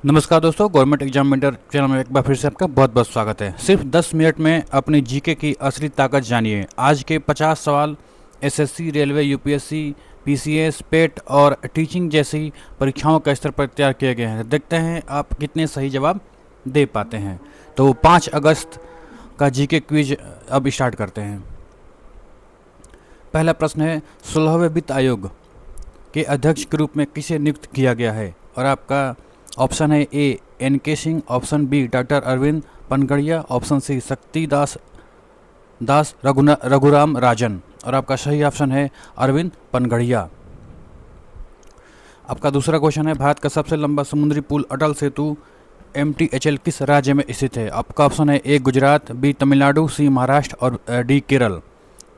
नमस्कार दोस्तों, government exam mentor channel में एक बार फिर से आपका बहुत बहुत स्वागत है। सिर्फ 10 मिनट में अपनी जीके की असली ताकत जानिए। आज के 50 सवाल एसएससी, रेलवे, यूपीएससी, पीसीएस, पेट और टीचिंग जैसी परीक्षाओं का स्तर पर तैयार किए गए हैं। देखते हैं आप कितने सही जवाब दे पाते हैं। तो 5 अगस्त का जीके क्विज अब स्टार्ट करते हैं। पहला प्रश्न है, 16वें वित्त आयोग के अध्यक्ष के रूप में किसे नियुक्त किया गया है? और आपका ऑप्शन है ए NK. Singh, option B doctor Arvind Panagariya, option C शक्ति दास रघुराम राजन। और आपका सही ऑप्शन है अरविंद पनगड़िया। आपका दूसरा क्वेश्चन है, भारत का सबसे लंबा समुद्री पुल अटल सेतु MTHL किस राज्य में स्थित है? आपका ऑप्शन है ए गुजरात, बी तमिलनाडु, सी महाराष्ट्र और डी केरल।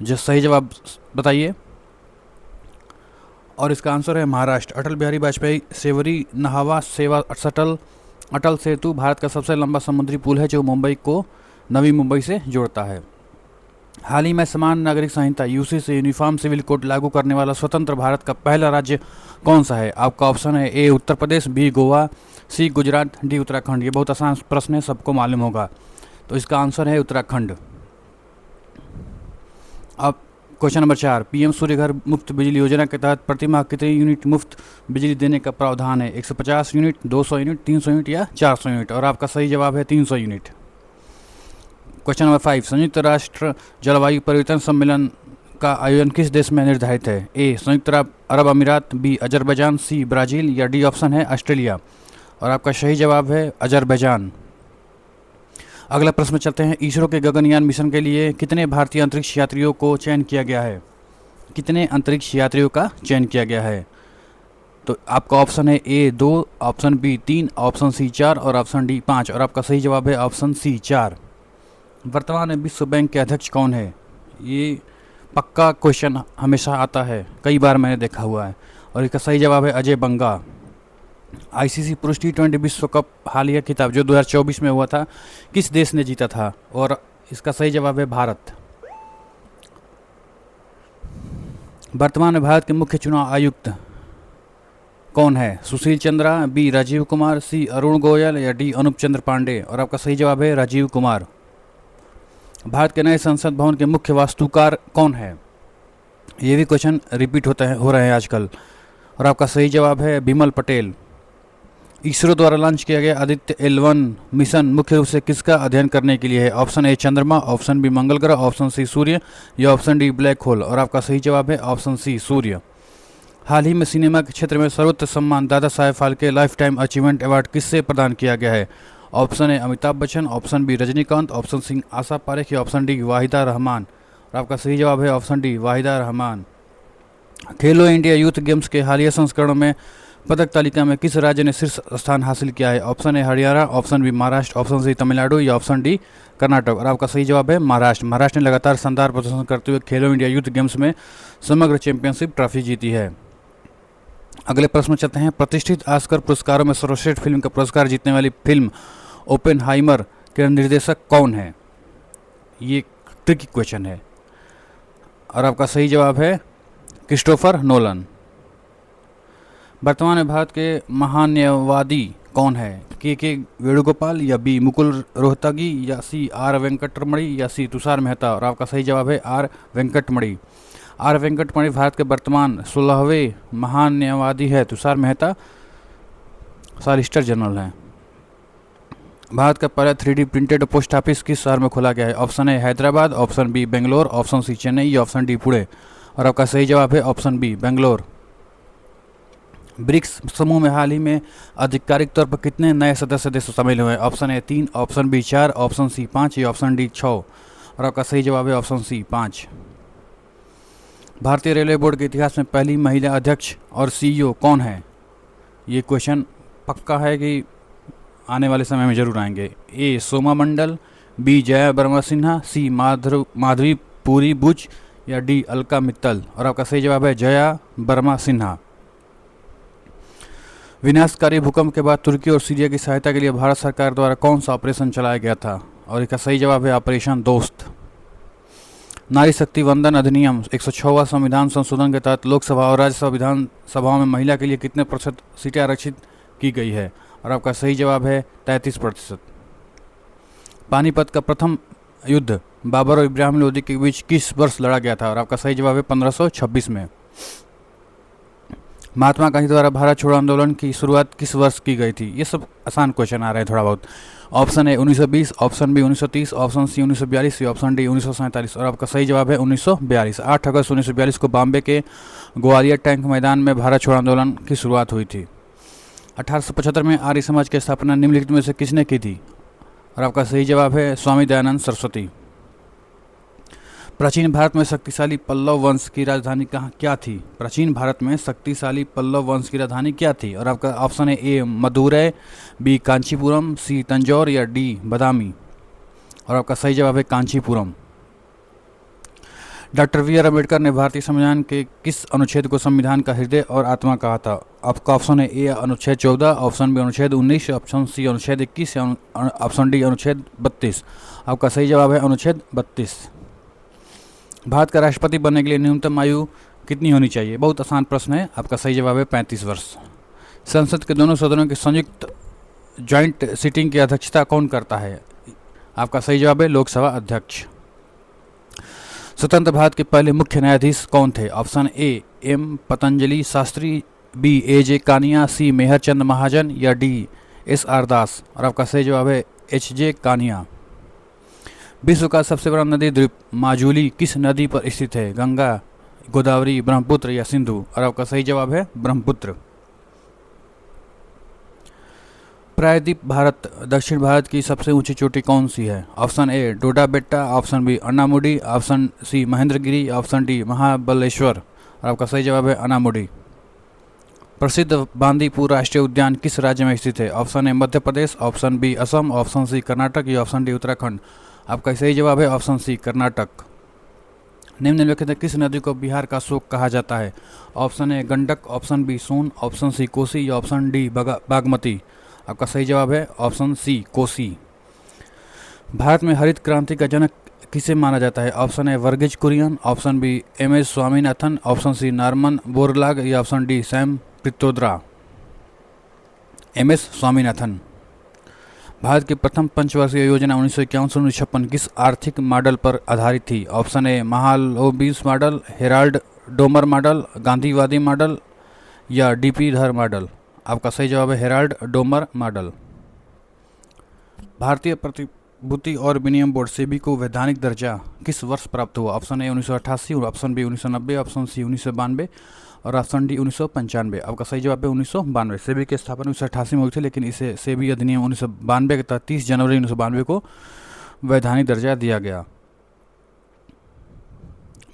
जो सही जवाब बताइए। और इसका आंसर है महाराष्ट्र। अटल बिहारी वाजपेयी सेवरी नहावा सेवा शटल अटल सेतु भारत का सबसे लंबा समुद्री पुल है जो मुंबई को नवी मुंबई से जोड़ता है। हाल ही में समान नागरिक संहिता यूसी से यूनिफॉर्म सिविल कोड लागू करने वाला स्वतंत्र भारत का पहला राज्य कौन सा है? आपका ऑप्शन है ए उत्तर प्रदेश, बी गोवा, सी गुजरात, डी उत्तराखंड। ये बहुत आसान प्रश्न है, सबको मालूम होगा। तो इसका आंसर है उत्तराखंड। अब क्वेश्चन नंबर 4, पीएम सूर्य घर मुफ्त बिजली योजना के तहत प्रति माह कितनी यूनिट मुफ्त बिजली देने का प्रावधान है? 150 यूनिट, 200 यूनिट, 300 यूनिट या 400 यूनिट। और आपका सही जवाब है 300 यूनिट। क्वेश्चन नंबर 5, संयुक्त राष्ट्र जलवायु परिवर्तन सम्मेलन का आयोजन किस देश में निर्धारित है? ए संयुक्त अरब अमीरात, बी अजरबैजान, सी ब्राज़ील या डी ऑप्शन है ऑस्ट्रेलिया। और आपका सही जवाब है अजरबैजान। अगला प्रश्न चलते हैं, इसरो के गगनयान मिशन के लिए कितने भारतीय अंतरिक्ष यात्रियों को चयन किया गया है? कितने अंतरिक्ष यात्रियों का चयन किया गया है? तो आपका ऑप्शन है ए 2, ऑप्शन बी 3, ऑप्शन सी 4 और ऑप्शन डी 5। और आपका सही जवाब है ऑप्शन सी 4। वर्तमान में विश्व बैंक के अध्यक्ष कौन है? ये पक्का क्वेश्चन हमेशा आता है, कई बार मैंने देखा हुआ है। और इसका सही जवाब है अजय बंगा। आईसीसी पुरुष T20 विश्व कप हालिया खिताब जो 2024 में हुआ था, किस देश ने जीता था? और इसका सही जवाब है भारत। वर्तमान में भारत के मुख्य चुनाव आयुक्त कौन है? सुशील चंद्रा, बी राजीव कुमार, सी अरुण गोयल या डी अनूप चंद्र पांडे। और आपका सही जवाब है राजीव कुमार। भारत के नए संसद भवन के मुख्य वास्तुकार कौन है? ये भी क्वेश्चन रिपीट हो रहे हैं आजकल। और आपका सही जवाब है बिमल पटेल। इसरो द्वारा लॉन्च किया गया आदित्य L1 मिशन मुख्य रूप से किसका अध्ययन करने के लिए है? ऑप्शन ए चंद्रमा, ऑप्शन बी मंगल ग्रह, ऑप्शन सी सूर्य या ऑप्शन डी ब्लैक होल। और आपका सही जवाब है ऑप्शन सी सूर्य। हाल ही में सिनेमा के क्षेत्र में सर्वोच्च सम्मान Dada Saheb Phalke lifetime achievement award किससे प्रदान किया गया है? Option A Amitabh Bachchan, option B Rajinikanth, option C Asha Parekh या ऑप्शन डी वाहिदा रहमान। और आपका सही जवाब है ऑप्शन डी वाहिदा रहमान। खेलो इंडिया यूथ गेम्स के हालिया संस्करणों में पदक तालिका में किस राज्य ने शीर्ष स्थान हासिल किया है? Option A Haryana, option B Maharashtra, option C Tamil Nadu या ऑप्शन डी कर्नाटक। और आपका सही जवाब है महाराष्ट्र। महाराष्ट्र ने लगातार शानदार प्रदर्शन करते हुए खेलो इंडिया यूथ गेम्स में समग्र चैंपियनशिप ट्रॉफी जीती है। अगले प्रश्न चलते हैं, प्रतिष्ठित ऑस्कर पुरस्कारों में सर्वश्रेष्ठ फिल्म का पुरस्कार जीतने वाली फिल्म ओपेनहाइमर के निर्देशक कौन है? ये ट्रिकी क्वेश्चन है। और आपका सही जवाब है क्रिस्टोफर नोलन। वर्तमान में भारत के महान्यायवादी कौन है? के वेणुगोपाल या बी मुकुल रोहतगी या सी आर वेंकटरमणि या सी तुषार मेहता। और आपका सही जवाब है आर वेंकटरमणि। आर वेंकटरमणि भारत के वर्तमान 16वें महान्यायवादी है। तुषार मेहता सॉलिसिटर जनरल हैं। भारत का पहला 3D प्रिंटेड पोस्ट ऑफिस किस शहर में खोला गया है? Option A Hyderabad, option B Bangalore, option C Chennai या ऑप्शन डी पुणे। और आपका सही जवाब है ऑप्शन बी बेंगलोर। ब्रिक्स समूह में हाल ही में आधिकारिक तौर पर कितने नए सदस्य देश शामिल हुए हैं? Option A 3, option B 4, option C 5 या ऑप्शन डी 6। और आपका सही जवाब है ऑप्शन सी 5। भारतीय रेलवे बोर्ड के इतिहास में पहली महिला अध्यक्ष और CEO कौन है? ये क्वेश्चन पक्का है कि आने वाले समय में जरूर आएंगे। ए सोमा मंडल, बी जया वर्मा सिन्हा, सी माधवी पुरी बुच या डी अलका मित्तल। और आपका सही जवाब है जया वर्मा सिन्हा। विनाशकारी भूकंप के बाद तुर्की और सीरिया की सहायता के लिए भारत सरकार द्वारा कौन सा ऑपरेशन चलाया गया था? और इसका सही जवाब है ऑपरेशन दोस्त। नारी शक्ति वंदन अधिनियम 106वां संविधान संशोधन के तहत लोकसभा और राज्यसभा विधानसभाओं में महिला के लिए कितने प्रतिशत सीटें आरक्षित की गई है? और आपका सही जवाब है 33%। पानीपत का प्रथम युद्ध बाबर और इब्राहिम लोदी के बीच किस वर्ष लड़ा गया था? और आपका सही जवाब है 1526 में। महात्मा गांधी द्वारा भारत छोड़ो आंदोलन की शुरुआत किस वर्ष की गई थी? ये सब आसान क्वेश्चन आ रहे हैं थोड़ा बहुत। Option A 1920, option B 1930, option C 1942 या ऑप्शन डी 1947। और आपका सही जवाब है 1942। 8 अगस्त 1942 को बॉम्बे के ग्वालियर टैंक मैदान में भारत छोड़ो आंदोलन की शुरुआत हुई थी। 1875 में आर्य समाज की स्थापना निम्नलिखित में से किसने की थी? और आपका सही जवाब है स्वामी दयानंद सरस्वती। प्राचीन भारत में शक्तिशाली पल्लव वंश की राजधानी कहाँ क्या थी? प्राचीन भारत में शक्तिशाली पल्लव वंश की राजधानी क्या थी? और आपका ऑप्शन है A Madurai, B Kanchipuram, C Tanjore या डी बदामी। और आपका सही जवाब है Kanchipuram. Doctor B R Ambedkar ने भारतीय संविधान के किस अनुच्छेद को संविधान का हृदय और आत्मा कहा था? आपका ऑप्शन है ए अनुच्छेद 14, ऑप्शन बी अनुच्छेद 19, ऑप्शन सी अनुच्छेद 21 या ऑप्शन डी अनुच्छेद 32। आपका सही जवाब है अनुच्छेद 32। भारत का राष्ट्रपति बनने के लिए न्यूनतम आयु कितनी होनी चाहिए? बहुत आसान प्रश्न है। आपका सही जवाब है 35 वर्ष। संसद के दोनों सदनों की संयुक्त ज्वाइंट सीटिंग की अध्यक्षता कौन करता है? आपका सही जवाब है लोकसभा अध्यक्ष। स्वतंत्र भारत के पहले मुख्य न्यायाधीश कौन थे? Option A M Patanjali Sastri, B A J Kania, C Mehrchand Mahajan या डी एस आर दास। और आपका सही जवाब है एच जे कानिया। विश्व का सबसे बड़ा नदी द्वीप माजुली किस नदी पर स्थित है? गंगा, गोदावरी, ब्रह्मपुत्र या सिंधु। और आपका सही जवाब है ब्रह्मपुत्र। प्रायद्वीप भारत दक्षिण भारत की सबसे ऊंची चोटी कौन सी है? Option A Doda Betta, option B Anamudi, option C Mahendragiri, option D Mahabaleshwar. और आपका सही जवाब है अन्नामुडी। प्रसिद्ध बांदीपुर राष्ट्रीय उद्यान किस राज्य में स्थित है? Option A Madhya Pradesh, option B Assam, option C Karnataka या ऑप्शन डी उत्तराखंड। आपका सही जवाब है ऑप्शन सी कर्नाटक। निम्नलिखित किस नदी को बिहार का शोक कहा जाता है? Option A Gandak, option B Son, option C Kosi या ऑप्शन डी बागमती। आपका सही जवाब है ऑप्शन सी कोसी। भारत में हरित क्रांति का जनक किसे माना जाता है? Option A Verghese Kurien, option B M S Swaminathan, option C Norman Borlaug या option D Sam Pitroda. M S Swaminathan. Bharat की प्रथम पंचवर्षीय योजना 1951-1956 किस आर्थिक मॉडल पर आधारित थी? Option A Mahalanobis model, Herald Domar model, गांधीवादी मॉडल या डीपी धर मॉडल। आपका सही जवाब है हेराल्ड डोमर मॉडल। भारतीय प्रतिभूति और विनिमय बोर्ड सेबी को वैधानिक दर्जा किस वर्ष प्राप्त हुआ? Option A 1988, option B 1990, option C 1992 और ऑप्शन डी 1995। आपका सही जवाब है 1992। सेबी की स्थापना 1988 में हुई थी, लेकिन इसे सेबी अधिनियम 1992 के तहत 30 जनवरी 1992 को वैधानिक दर्जा दिया गया।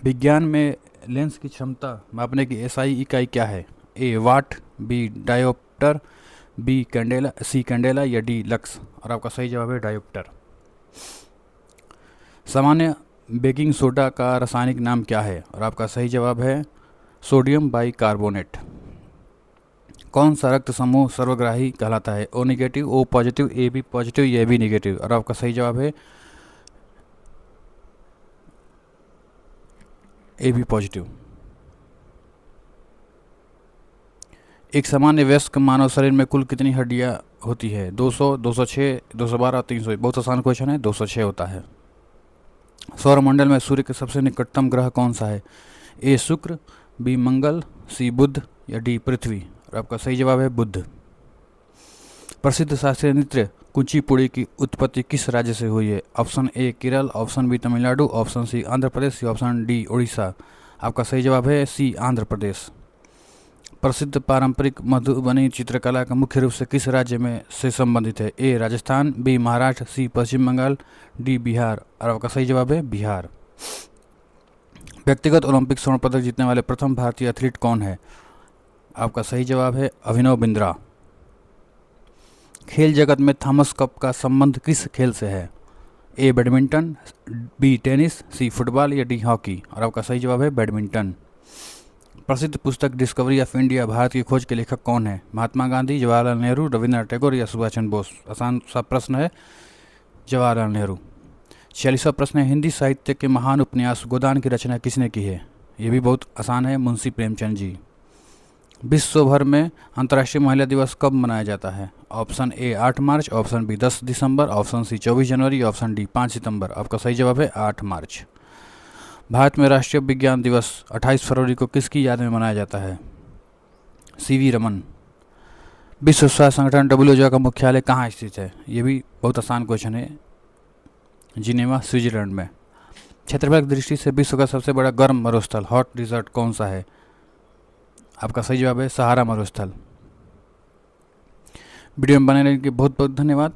विज्ञान में लेंस की क्षमता मापने की एसआई इकाई क्या है? ए वाट, बी डायोप्टर, बी कैंडेला, सी कैंडेला या डी लक्स। और आपका सही जवाब है डायोप्टर। सामान्य बेकिंग सोडा का रासायनिक नाम क्या है? और आपका सही जवाब है सोडियम बाइकार्बोनेट। कौन सा रक्त समूह सर्वग्राही कहलाता है? O negative, O positive, A B positive या ए बी नेगेटिव। और आपका सही जवाब है ए बी पॉजिटिव। एक सामान्य वयस्क मानव शरीर में कुल कितनी हड्डियां होती है? 200, 206, 212, 300। बहुत आसान क्वेश्चन है, 206 होता है। सौरमंडल में सूर्य के सबसे निकटतम ग्रह कौन सा है? ए शुक्र, बी मंगल, सी बुध या डी पृथ्वी। और आपका सही जवाब है बुध। प्रसिद्ध शास्त्रीय नृत्य कुचिपुड़ी की उत्पत्ति किस राज्य से हुई है? Option A Kerala, option B Tamil Nadu, option C Andhra Pradesh या ऑप्शन डी उड़ीसा। आपका सही जवाब है सी आंध्र प्रदेश। प्रसिद्ध पारंपरिक मधुबनी चित्रकला का मुख्य रूप से किस राज्य में से संबंधित है? ए राजस्थान, बी महाराष्ट्र, सी पश्चिम बंगाल, डी बिहार। और आपका सही जवाब है बिहार। व्यक्तिगत ओलंपिक स्वर्ण पदक जीतने वाले प्रथम भारतीय एथलीट कौन है? आपका सही जवाब है अभिनव बिंद्रा। खेल जगत में थॉमस कप का संबंध किस खेल से है? A badminton, B tennis, C football या डी हॉकी। और आपका सही जवाब है बैडमिंटन। प्रसिद्ध पुस्तक डिस्कवरी ऑफ इंडिया भारत की खोज के लेखक कौन है? महात्मा गांधी, जवाहरलाल नेहरू, रविंद्रनाथ टैगोर या सुभाष चंद्र बोस। आसान सा प्रश्न है, जवाहरलाल नेहरू। 46वां प्रश्न है, हिंदी साहित्य के महान उपन्यास गोदान की रचना किसने की है? ये भी बहुत आसान है, मुंशी प्रेमचंद जी। विश्व भर में अंतर्राष्ट्रीय महिला दिवस कब मनाया जाता है? Option A 8 March, option B 10 दिसंबर, ऑप्शन सी 24 जनवरी, ऑप्शन डी 5 सितंबर। आपका सही जवाब है 8 मार्च। भारत में राष्ट्रीय विज्ञान दिवस 28 फरवरी को किसकी याद में मनाया जाता है? सीवी रमन। विश्व स्वास्थ्य संगठन WHO का मुख्यालय कहाँ स्थित है? ये भी बहुत आसान क्वेश्चन है, जिनेवा स्विट्जरलैंड में। क्षेत्रफल की दृष्टि से विश्व का सबसे बड़ा गर्म मरुस्थल हॉट डिजर्ट कौन सा है? आपका सही जवाब है सहारा मरुस्थल। वीडियो में बने रहने के बहुत बहुत धन्यवाद।